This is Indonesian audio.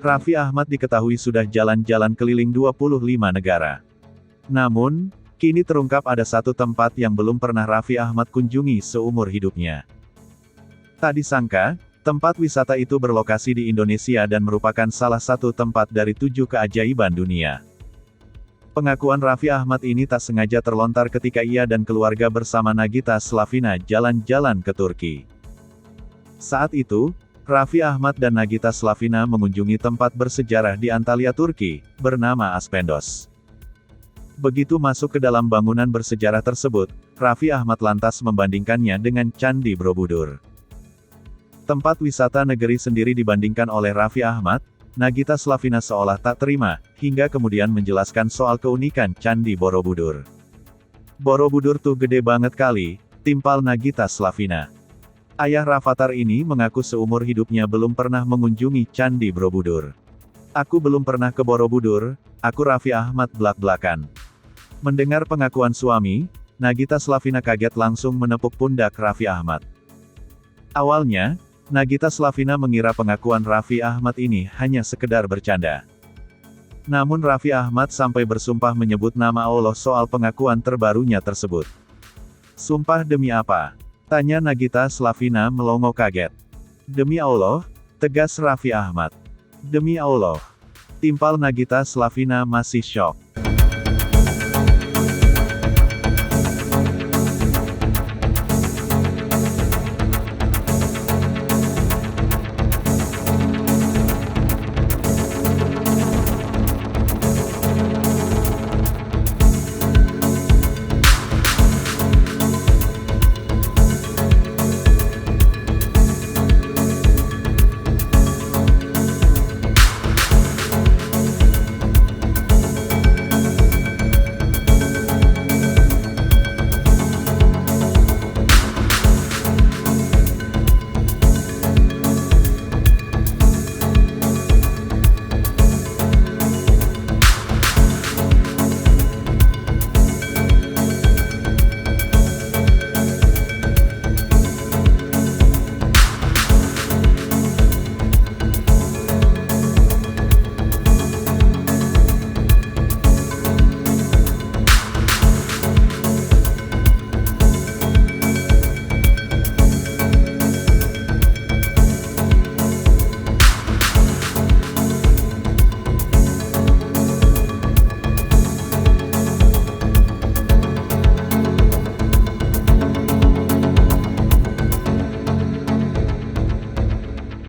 Raffi Ahmad diketahui sudah jalan-jalan keliling 25 negara. Namun, kini terungkap ada satu tempat yang belum pernah Raffi Ahmad kunjungi seumur hidupnya. Tak disangka, tempat wisata itu berlokasi di Indonesia dan merupakan salah satu tempat dari 7 keajaiban dunia. Pengakuan Raffi Ahmad ini tak sengaja terlontar ketika ia dan keluarga bersama Nagita Slavina jalan-jalan ke Turki. Saat itu, Raffi Ahmad dan Nagita Slavina mengunjungi tempat bersejarah di Antalya, Turki, bernama Aspendos. Begitu masuk ke dalam bangunan bersejarah tersebut, Raffi Ahmad lantas membandingkannya dengan Candi Borobudur. Tempat wisata negeri sendiri dibandingkan oleh Raffi Ahmad, Nagita Slavina seolah tak terima, hingga kemudian menjelaskan soal keunikan Candi Borobudur. "Borobudur tuh gede banget kali," timpal Nagita Slavina. Ayah Rafathar ini mengaku seumur hidupnya belum pernah mengunjungi Candi Borobudur. "Aku belum pernah ke Borobudur," aku Raffi Ahmad belak-belakan. Mendengar pengakuan suami, Nagita Slavina kaget langsung menepuk pundak Raffi Ahmad. Awalnya, Nagita Slavina mengira pengakuan Raffi Ahmad ini hanya sekedar bercanda. Namun Raffi Ahmad sampai bersumpah menyebut nama Allah soal pengakuan terbarunya tersebut. "Sumpah demi apa?" tanya Nagita Slavina melongo kaget. "Demi Allah," tegas Raffi Ahmad. "Demi Allah," timpal Nagita Slavina masih syok.